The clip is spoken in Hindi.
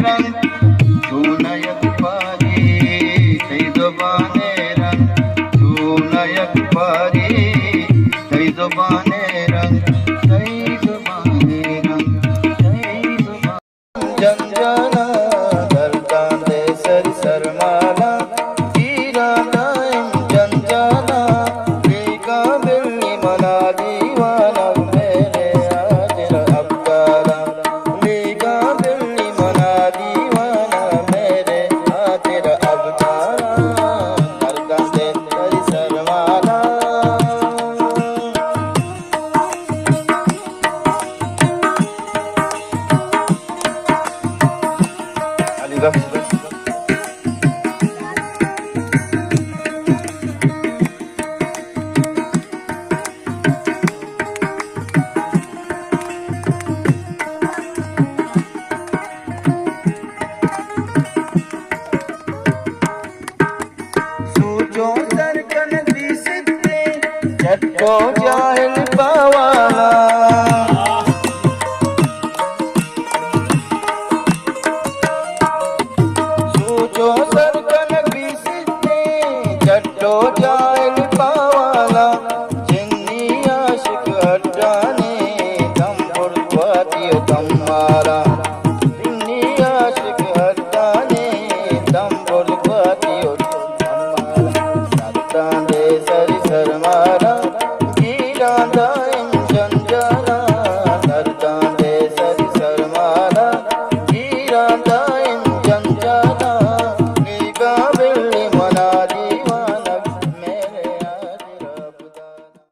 रंग सुनयक पारी तैजबाने रंग सुनयक पारी तैजबाने रंग तैजबाने रंग तैजबाने जंजना दर्दांदे सर सरमाला हीरा दाइम जंजना लीका बिल्ली मना दीवाना मेरे हाजिर अब्दाला लीका बिल्ली मना दीवाना मेरे हाजिर अब्दाला दर्दांदे सर सरमाला सूचो सरकन दी सिद्धे झटको